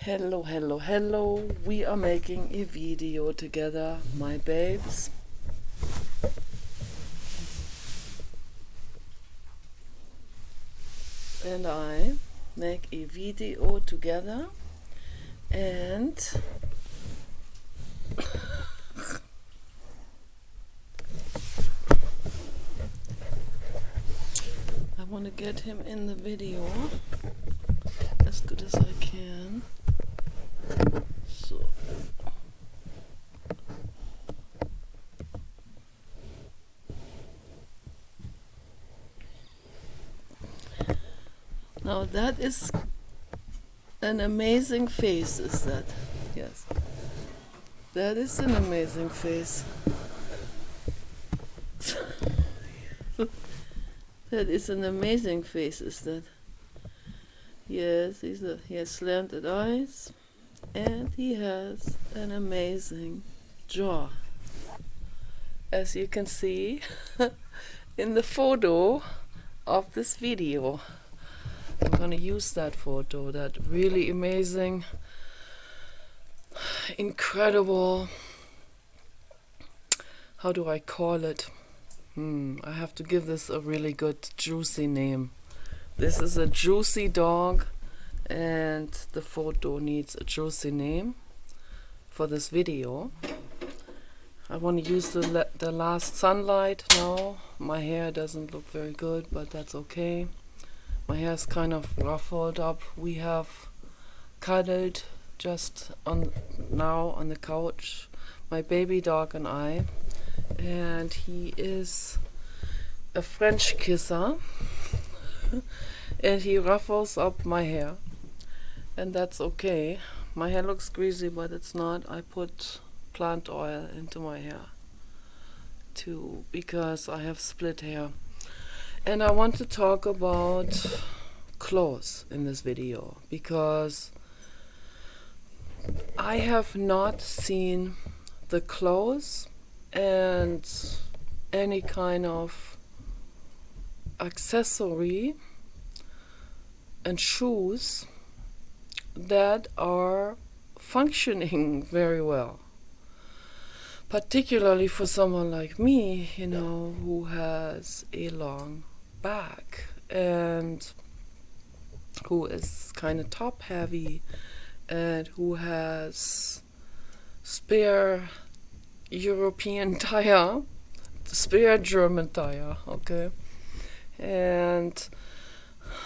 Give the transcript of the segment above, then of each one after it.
Hello, hello, hello. We are making a video together, my babes. And I make a video together, and I want to get him in the video as good as I can. So now that is an amazing face, is that? Yes. That is an amazing face. That is an amazing face, is that? Yes, he has slanted eyes and he has an amazing jaw. As you can see in the photo of this video. I'm gonna use that photo, that really amazing, incredible, how do I call it? I have to give this a really good juicy name. This is a juicy dog, and the photo needs a juicy name for this video. I want to use the last sunlight now. My hair doesn't look very good, but that's okay. My hair is kind of ruffled up. We have cuddled just now on the couch, my baby dog and I, and he is a French kisser. And he ruffles up my hair, and that's okay. My hair looks greasy, but it's not. I put plant oil into my hair too, because I have split hair. And I want to talk about clothes in this video, because I have not seen the clothes and any kind of accessory and shoes that are functioning very well, particularly for someone like me, who has a long back and who is kind of top heavy and who has spare European tire, spare German tire, okay? And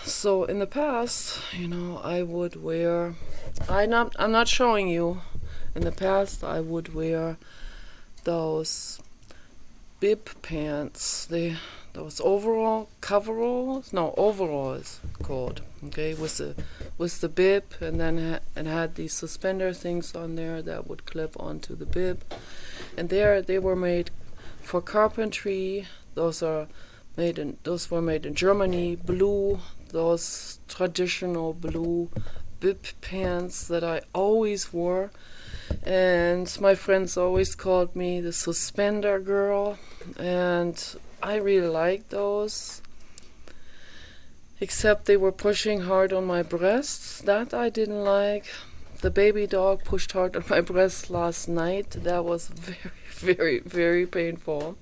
so in the past, I would wear, I'm not showing you, in the past I would wear those bib pants, those coveralls called, okay, with the bib, and then had these suspender things on there that would clip onto the bib, and they were made for carpentry. Those were made in Germany, blue, those traditional blue bib pants that I always wore. And my friends always called me the suspender girl, and I really liked those, except they were pushing hard on my breasts. That I didn't like. The baby dog pushed hard on my breasts last night. That was very, very, very painful.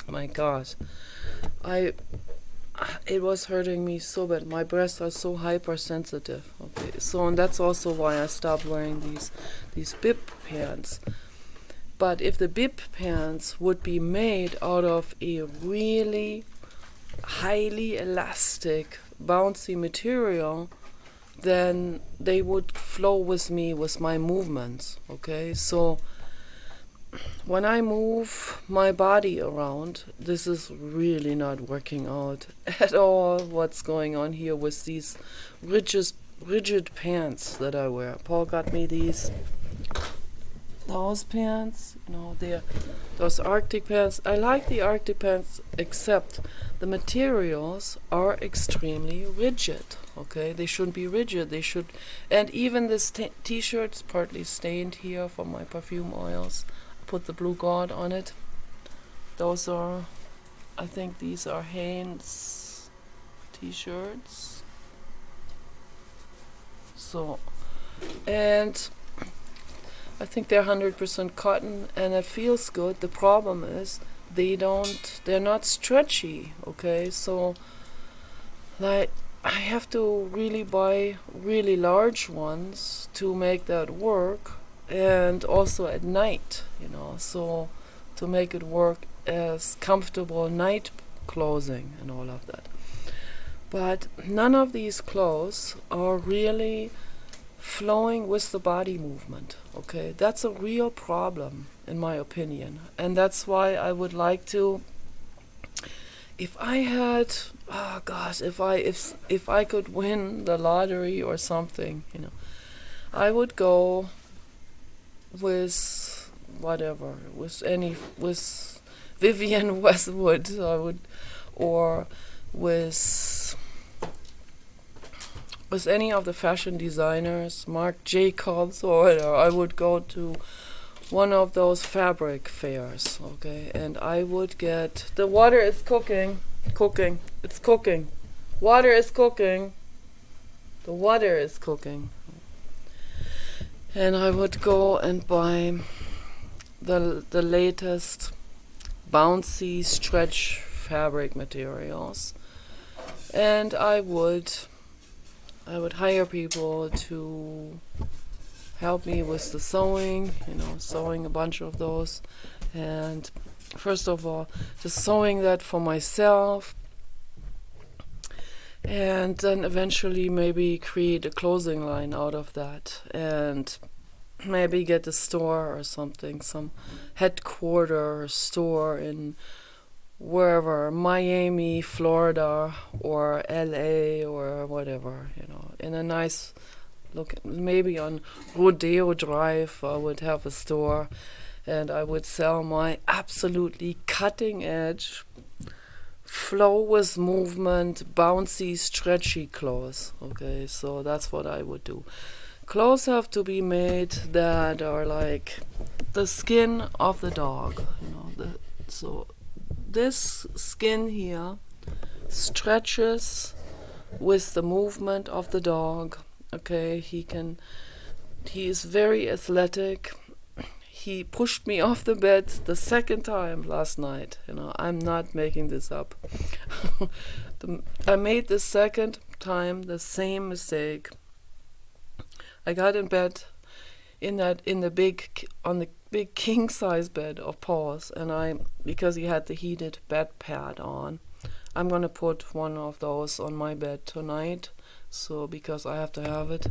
My gosh. It was hurting me so bad. My breasts are so hypersensitive. Okay, and that's also why I stopped wearing these bib pants. But if the bib pants would be made out of a really highly elastic, bouncy material, then they would flow with me with my movements. Okay, so when I move my body around, this is really not working out at all what's going on here with these rigid pants that I wear. Paul got me those pants, those Arctic pants. I like the Arctic pants, except the materials are extremely rigid. Okay, they shouldn't be rigid. And even this t-shirt's partly stained here from my perfume oils. Put the Blue God on it. Those are, I think these are Hanes t-shirts. So and I think they're 100% cotton, and it feels good. The problem is they're not stretchy, okay? So, like, I have to really buy really large ones to make that work, and also at night, so to make it work as comfortable night clothing and all of that. But none of these clothes are really flowing with the body movement, okay? That's a real problem, in my opinion. And that's why I would like to, if I had, oh gosh, if I could win the lottery or something, I would go with whatever, with Vivienne Westwood, or with any of the fashion designers, Marc Jacobs or whatever. I would go to one of those fabric fairs, okay, and I would get, the water is cooking, it's cooking, water is cooking, the water is cooking, and I would go and buy the latest bouncy stretch fabric materials, and I would hire people to help me with the sewing, sewing a bunch of those. And first of all, just sewing that for myself. And then eventually maybe create a clothing line out of that. And maybe get a store or something, some headquarter store in wherever, Miami, Florida, or LA, or whatever, in a nice look. Maybe on Rodeo Drive I would have a store, and I would sell my absolutely cutting edge, flow with movement, bouncy, stretchy clothes, okay? So that's what I would do. Clothes have to be made that are like the skin of the dog, so this skin here stretches with the movement of the dog, okay? He is very athletic. He pushed me off the bed the second time last night, I'm not making this up. I made the second time the same mistake. I got in bed on the big king size bed of paws, and because he had the heated bed pad on, I'm gonna put one of those on my bed tonight, so because I have to have it.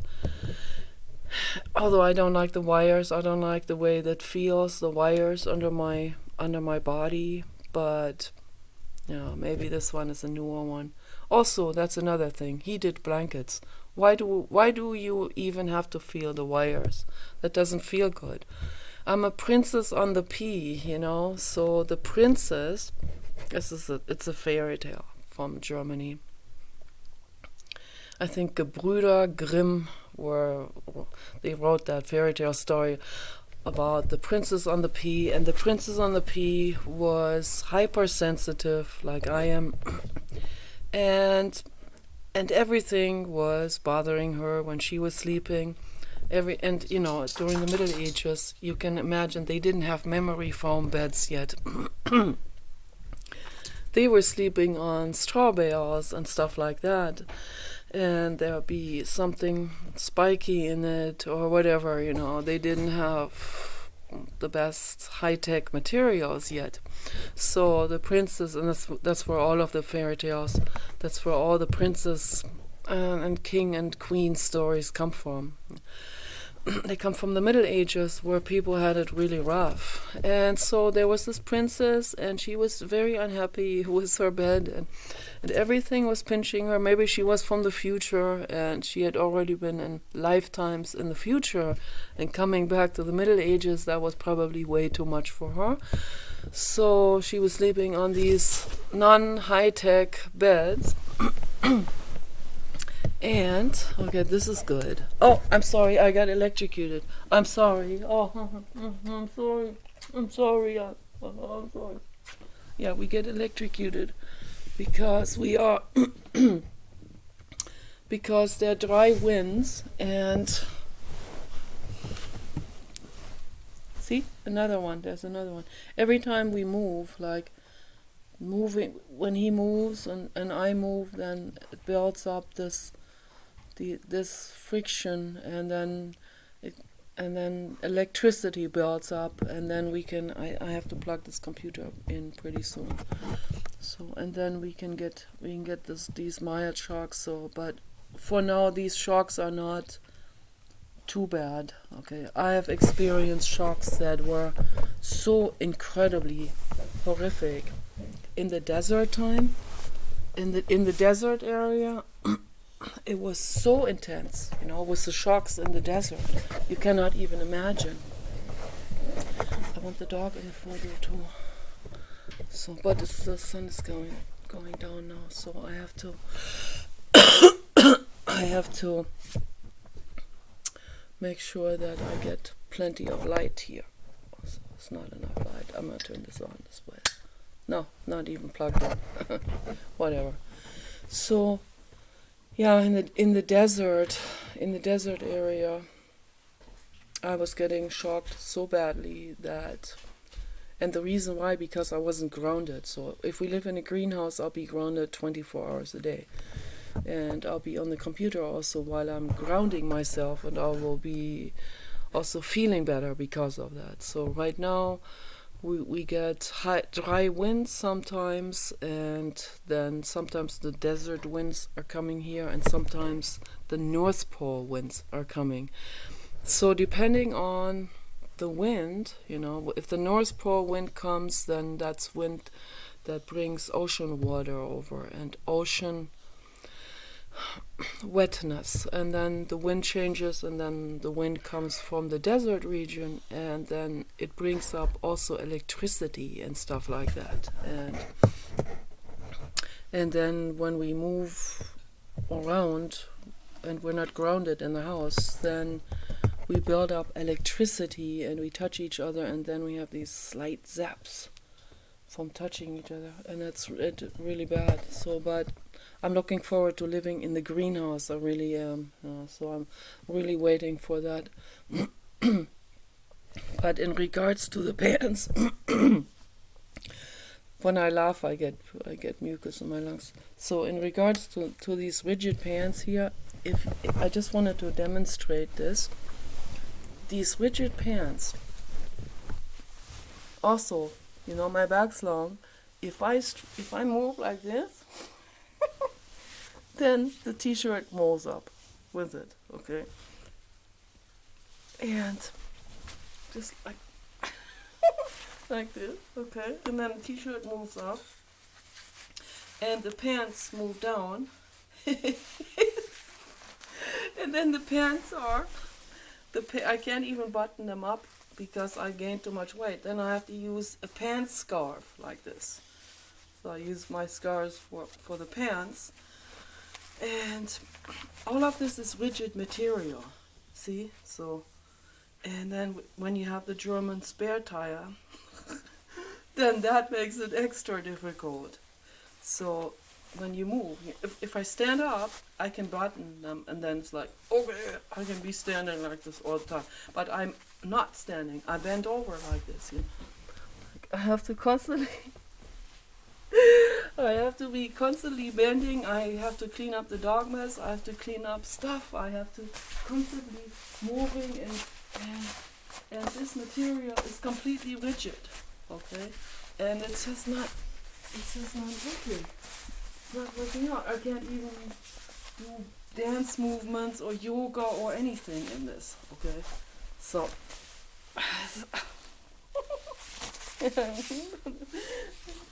Although I don't like the wires, I don't like the way that feels, the wires under my body, but maybe this one is a newer one. Also, that's another thing, heated blankets. Why do you even have to feel the wires? That doesn't feel good. I'm a princess on the pea, so the princess, it's a fairy tale from Germany. I think Gebrüder Grimm they wrote that fairy tale story about the princess on the pea, and the princess on the pea was hypersensitive like I am, and everything was bothering her when she was sleeping. During the Middle Ages, you can imagine they didn't have memory foam beds yet. They were sleeping on straw bales and stuff like that, and there would be something spiky in it or whatever. They didn't have the best high-tech materials yet. So the princess, and that's where all of the fairy tales, that's where all the princess and king and queen stories come from. They come from the Middle Ages, where people had it really rough. And so there was this princess, and she was very unhappy with her bed, and everything was pinching her. Maybe she was from the future, and she had already been in lifetimes in the future, and coming back to the Middle Ages, that was probably way too much for her. So she was sleeping on these non-high-tech beds. And, okay, this is good. Oh, I'm sorry, I got electrocuted. I'm sorry. Oh, I'm sorry. I'm sorry. I'm sorry. Yeah, we get electrocuted because because there are dry winds, and See, another one. There's another one. Every time we move, like moving, when he moves and I move, then it builds up this friction, and then electricity builds up, and then I have to plug this computer in pretty soon. So, and then we can get these mild shocks. So, but for now, these shocks are not too bad. Okay, I have experienced shocks that were so incredibly horrific in the desert time, in the desert area. It was so intense, with the shocks in the desert. You cannot even imagine. I want the dog in the photo too. So, but the sun is going down now, so I have to make sure that I get plenty of light here. So it's not enough light. I'm gonna turn this on this way. No, not even plugged in. Whatever. So, yeah, in the desert area, I was getting shocked so badly that. And the reason why, because I wasn't grounded. So if we live in a greenhouse, I'll be grounded 24 hours a day. And I'll be on the computer also while I'm grounding myself, and I will be also feeling better because of that. So right now, we get dry winds sometimes, and then sometimes the desert winds are coming here, and sometimes the North Pole winds are coming. So depending on the wind, if the North Pole wind comes, then that's wind that brings ocean water over and ocean wetness, and then the wind changes, and then the wind comes from the desert region, and then it brings up also electricity and stuff like that, and then when we move around and we're not grounded in the house, then we build up electricity and we touch each other, and then we have these slight zaps from touching each other, and that's really bad. So, but I'm looking forward to living in the greenhouse. I really am. So I'm really waiting for that. But in regards to the pants, when I laugh, I get mucus in my lungs. So in regards to these rigid pants here, if I just wanted to demonstrate this. These rigid pants, also, my back's long. If I move like this, then the t-shirt moves up with it, okay? And just like like this, okay? And then the t-shirt moves up, and the pants move down, and then the pants are. I can't even button them up because I gained too much weight. Then I have to use a pants scarf like this. So I use my scarves for the pants. And all of this is rigid material. See? So, and then when you have the German spare tire, then that makes it extra difficult. So when you move, if I stand up, I can button them, and then it's like, okay, I can be standing like this all the time. But I'm not standing. I bend over like this. I have to constantly be constantly bending. I have to clean up the dog mess. I have to clean up stuff. I have to constantly moving, and this material is completely rigid. Okay, and it's just not working. Not working out. I can't even do dance movements or yoga or anything in this. Okay, so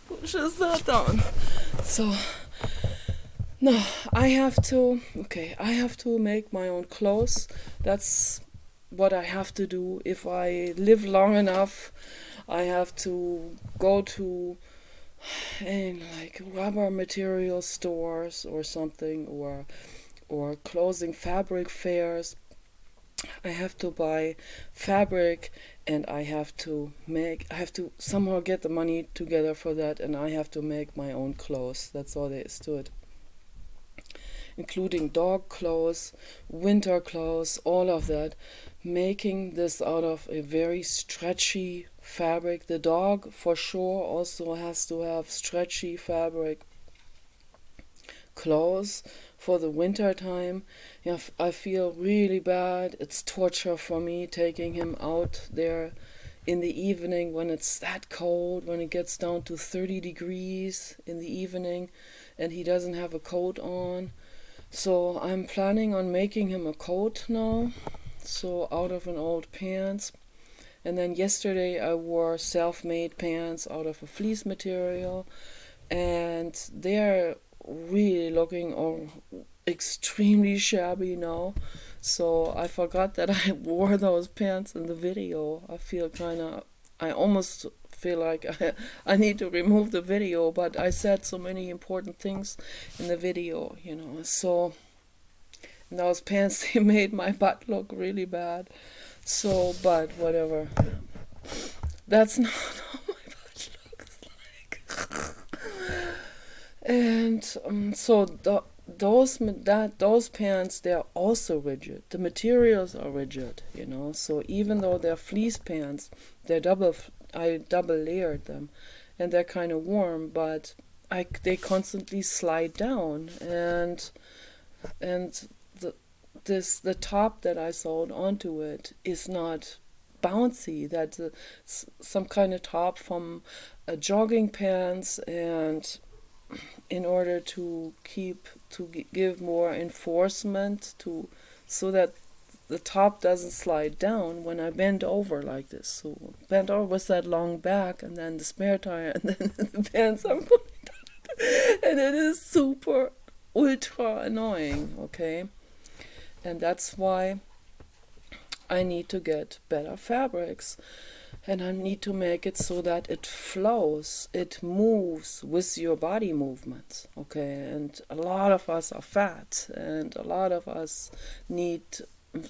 pushes that down. So no, I have to make my own clothes. That's what I have to do. If I live long enough, I have to go to like rubber material stores or something, or clothing fabric fairs. I have to buy fabric, and I have to somehow get the money together for that, and I have to make my own clothes. That's all there is to it. Including dog clothes, winter clothes, all of that, making this out of a very stretchy fabric. The dog for sure also has to have stretchy fabric clothes for the winter time. Yeah, I feel really bad. It's torture for me taking him out there in the evening when it's that cold, when it gets down to 30 degrees in the evening and he doesn't have a coat on. So I'm planning on making him a coat now, so out of an old pants. And then yesterday I wore self-made pants out of a fleece material, and they're really looking extremely shabby now. So I forgot that I wore those pants in the video. I almost feel like I need to remove the video, but I said so many important things in the video, So those pants, they made my butt look really bad. So, but whatever. That's not how my butt looks like. And those pants, they're also rigid. The materials are rigid, So even though they're fleece pants, I double layered them, and they're kind of warm, but they constantly slide down, and the top that I sewed onto it is not bouncy. That's some kind of top from jogging pants, and in order to give more enforcement so that the top doesn't slide down when I bend over like this. So bend over with that long back, and then the spare tire, and then the pants are going down, and it is super ultra annoying. Okay, and that's why I need to get better fabrics. And I need to make it so that it flows, it moves with your body movements, okay? And a lot of us are fat, and a lot of us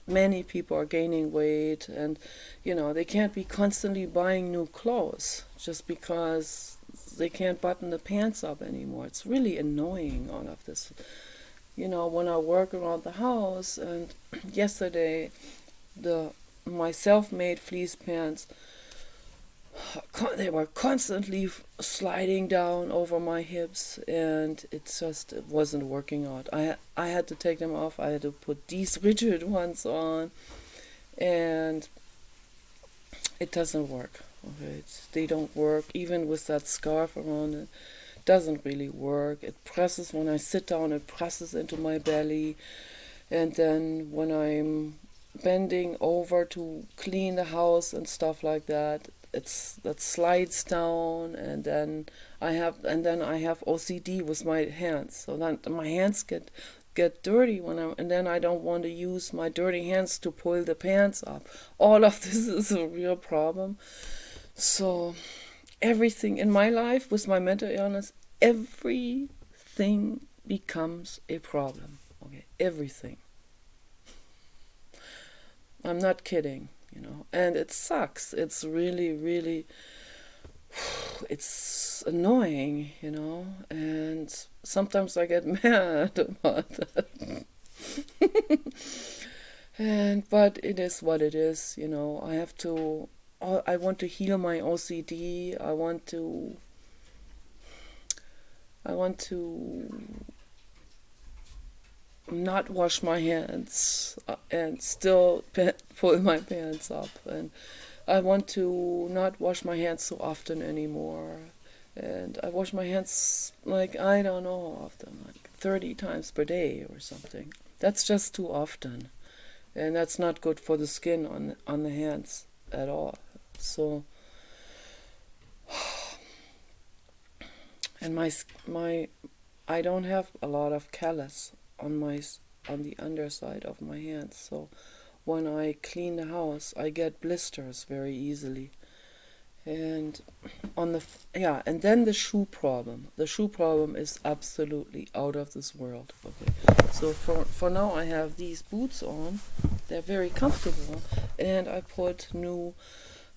many people are gaining weight, and, they can't be constantly buying new clothes just because they can't button the pants up anymore. It's really annoying, all of this. When I work around the house, and yesterday, my self-made fleece pants, they were constantly sliding down over my hips, and it wasn't working out. I had to take them off. I had to put these rigid ones on, and it doesn't work. Okay, they don't work. Even with that scarf around it, doesn't really work. It presses when I sit down. It presses into my belly, and then when I'm bending over to clean the house and stuff like that, that slides down, and then I have OCD with my hands, so that my hands get dirty and then I don't want to use my dirty hands to pull the pants up. All of this is a real problem. So everything in my life with my mental illness, everything becomes a problem. Okay, everything. I'm not kidding. And it sucks. It's really, really, it's annoying, and sometimes I get mad about that. But it is what it is, I want to heal my OCD. I want to not wash my hands and still pull my pants up, and I want to not wash my hands so often anymore, and I wash my hands like, I don't know how often, like 30 times per day or something. That's just too often, and that's not good for the skin on the hands at all. So and I don't have a lot of callus on the underside of my hands, so when I clean the house I get blisters very easily. And and then the shoe problem is absolutely out of this world. Okay, so for now I have these boots on. They're very comfortable, and I put new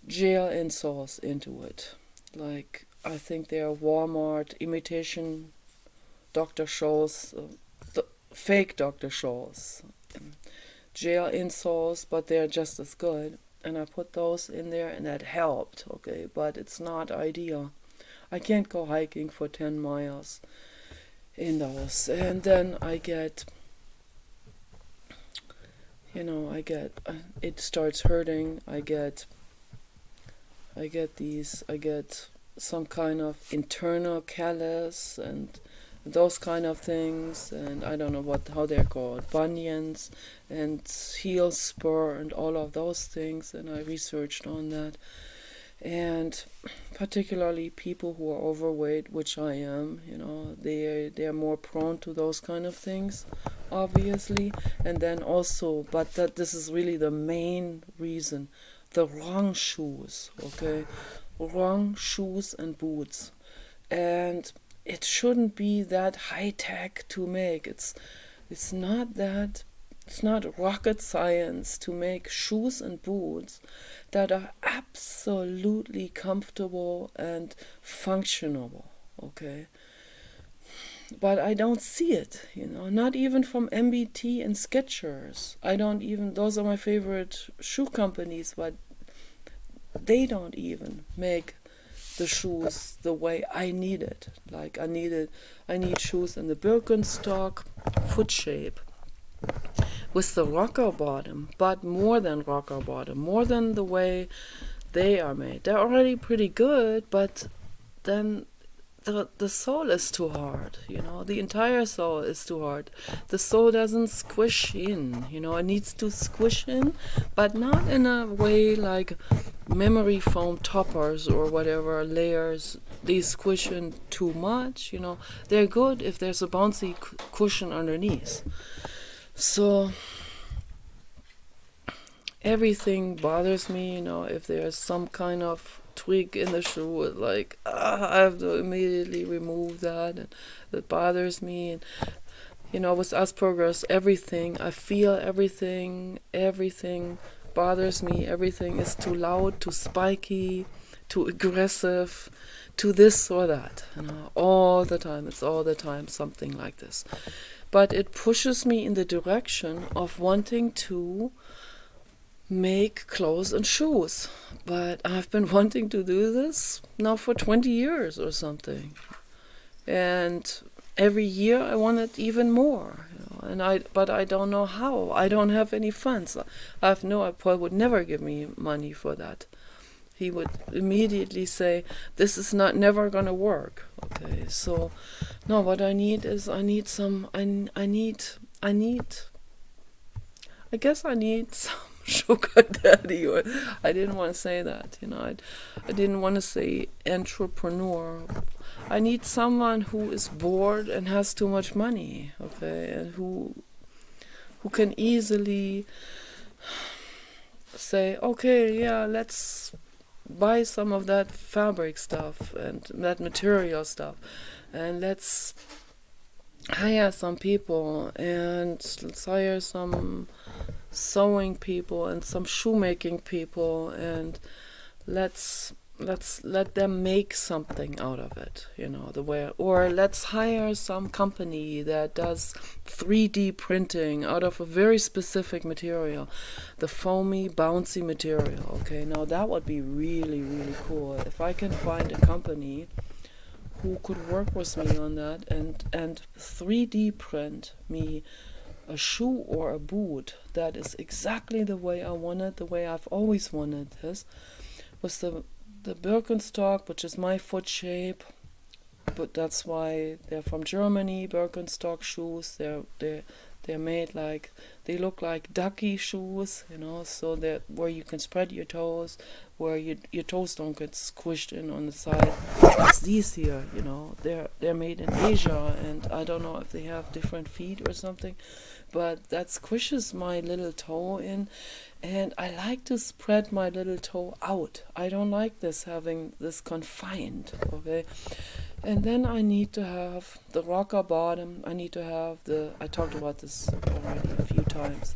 gel insoles into it, like I think they are Walmart imitation Dr. Scholl's, fake Dr. Scholl's. gel insoles, but they're just as good. And I put those in there, and that helped, okay, but it's not ideal. I can't go hiking for 10 miles in those. And then I get, it starts hurting. I get some kind of internal callus and those kind of things, and I don't know how they're called, bunions and heel spur and all of those things, and I researched on that. And particularly people who are overweight, which I am, they're more prone to those kind of things, obviously. And then also, but this is really the main reason, the wrong shoes, okay? Wrong shoes and boots. And it shouldn't be that high tech to make. It's not rocket science to make shoes and boots that are absolutely comfortable and functional, okay? But I don't see it, not even from MBT and Skechers. Those are my favorite shoe companies, but they don't even make the shoes the way I need it. Like I need shoes in the Birkenstock foot shape with the rocker bottom, but more than rocker bottom, more than the way they are made. They're already pretty good, but then the sole is too hard, the entire sole is too hard. The sole doesn't squish in, it needs to squish in, but not in a way like memory foam toppers or whatever layers. They squish in too much, they're good if there's a bouncy cushion underneath. So everything bothers me, if there's some kind of tweak in the shoe, like I have to immediately remove that, and it bothers me. And with Asperger's, everything I feel, everything bothers me. Everything is too loud, too spiky, too aggressive, too this or that, all the time. It's all the time something like this, but it pushes me in the direction of wanting to make clothes and shoes. But I've been wanting to do this now for 20 years or something, and every year I want it even more, but I don't know how. I don't have any funds. Paul would never give me money for that. He would immediately say, this is never gonna work. Okay, so no, what I need is I guess I need some sugar daddy, or I didn't want to say that, I didn't want to say entrepreneur. I need someone who is bored and has too much money, okay, and who can easily say, okay, yeah, let's buy some of that fabric stuff and that material stuff, and let's hire some people, and let's hire some sewing people and some shoemaking people, and let's let them make something out of it, or let's hire some company that does 3D printing out of a very specific material, the foamy, bouncy material. Okay, now that would be really, really cool if I can find a company who could work with me on that and 3D print me a shoe or a boot that is exactly the way I want it, the way I've always wanted this, with the Birkenstock, which is my foot shape, but that's why they're from Germany. Birkenstock shoes, they're made like, they look like ducky shoes, so that where you can spread your toes, where your toes don't get squished in on the side. It's these here, they're made in Asia, and I don't know if they have different feet or something, but that squishes my little toe in, and I like to spread my little toe out. I don't like having this confined, okay? And then I need to have the rocker bottom. I need to have I talked about this already a few times.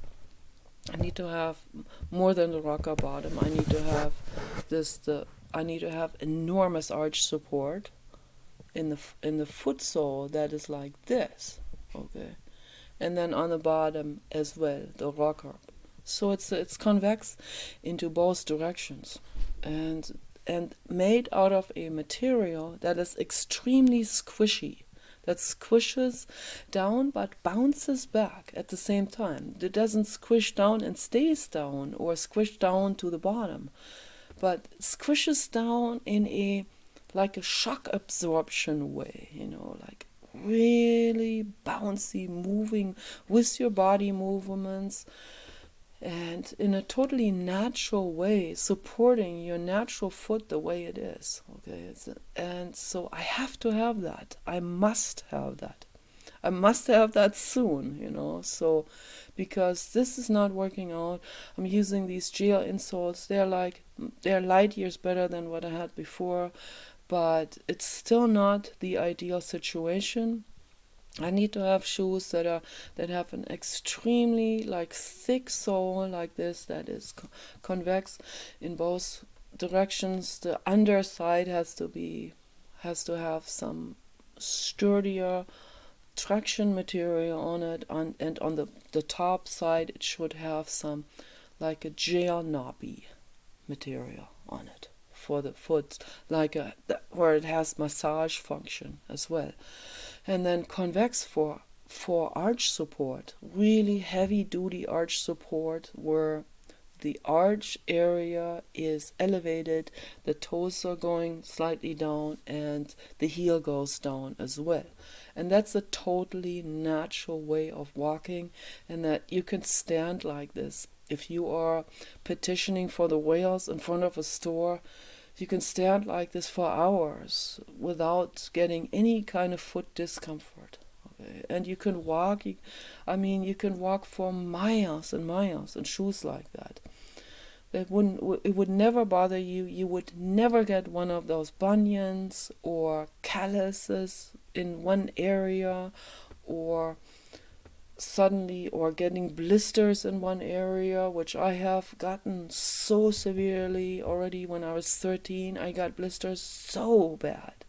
I need to have more than the rocker bottom. I need to have I need to have enormous arch support in the foot sole that is like this, okay? And then on the bottom as well, the rocker So it's convex into both directions, and made out of a material that is extremely squishy, that squishes down but bounces back at the same time. It doesn't squish down and stays down, or squish down to the bottom, but squishes down in a like a shock absorption way, like really bouncy, moving with your body movements, and in a totally natural way, supporting your natural foot the way it is. Okay, and so I have to have that. I must have that. I must have that soon, So, because this is not working out, I'm using these gel insoles. They're light years better than what I had before, but it's still not the ideal situation. I need to have shoes that have an extremely thick sole like this, that is convex in both directions. The underside has to have some sturdier traction material on it, and on the top side it should have some like a gel knobby material on it for the foot, where it has massage function as well. And then convex for arch support, really heavy duty arch support, where the arch area is elevated, the toes are going slightly down, and the heel goes down as well. And that's a totally natural way of walking, and that you can stand like this. If you are petitioning for the whales in front of a store, you can stand like this for hours without getting any kind of foot discomfort. Okay? And you can walk, you can walk for miles and miles in shoes like that. It would never bother you. You would never get one of those bunions or calluses in one area, or getting blisters in one area, which I have gotten so severely already. When I was 13, I got blisters so bad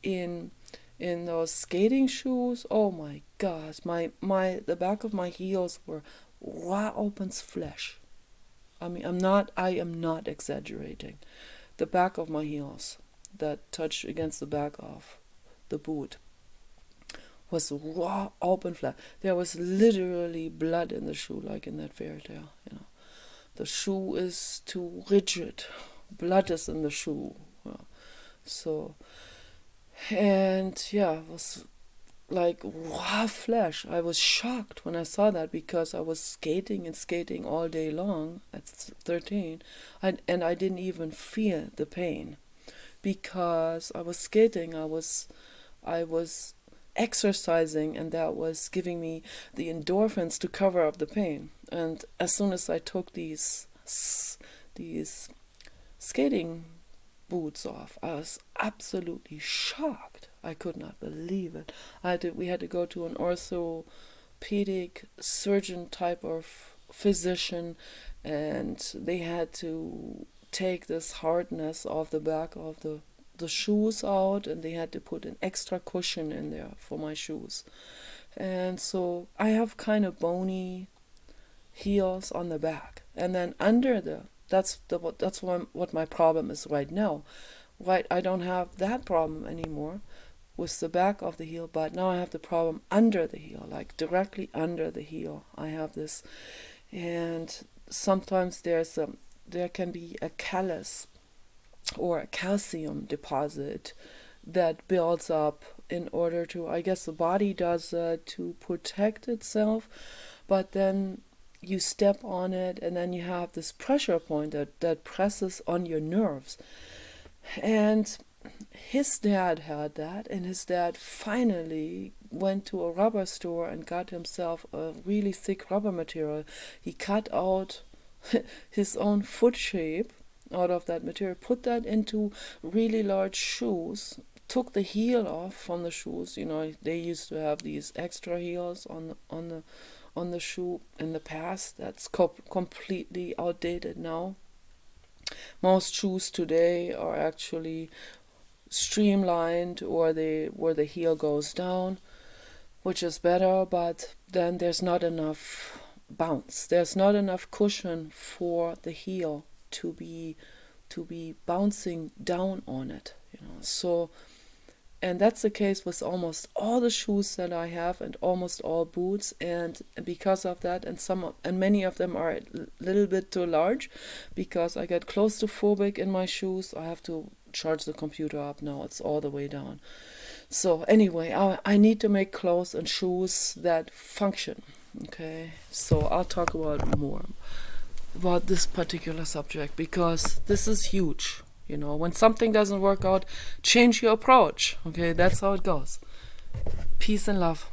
in those skating shoes. Oh my gosh, the back of my heels were raw open flesh. I am not exaggerating. The back of my heels that touched against the back of the boot was raw open flesh. There was literally blood in the shoe, like in that fairytale. The shoe is too rigid. Blood is in the shoe. So, and it was like raw flesh. I was shocked when I saw that, because I was skating all day long at 13, and I didn't even feel the pain, because I was skating. I was exercising, and that was giving me the endorphins to cover up the pain. And as soon as I took these skating boots off, I was absolutely shocked. I could not believe it. We had to go to an orthopedic surgeon type of physician, and they had to take this hardness off the back of the shoes out, and they had to put an extra cushion in there for my shoes. And so I have kind of bony heels on the back, and then that's what my problem is right now. Right, I don't have that problem anymore with the back of the heel, but now I have the problem under the heel, like directly under the heel. I have this, and sometimes there can be a callus or a calcium deposit that builds up in order to, I guess the body does to protect itself, but then you step on it, and then you have this pressure point that presses on your nerves. And his dad had that, and his dad finally went to a rubber store and got himself a really thick rubber material. He cut out his own foot shape out of that material, put that into really large shoes, took the heel off from the shoes. They used to have these extra heels on the shoe in the past. That's completely outdated now. Most shoes today are actually streamlined, or where the heel goes down, which is better, but then there's not enough bounce. There's not enough cushion for the heel to be bouncing down on it, So, and that's the case with almost all the shoes that I have and almost all boots. And because of that, and many of them are a little bit too large, because I get claustrophobic in my shoes. I have to charge the computer up now. It's all the way down. So anyway, I need to make clothes and shoes that function. Okay, so I'll talk about more about this particular subject, because this is huge. When something doesn't work out, change your approach. Okay, that's how it goes. Peace and love.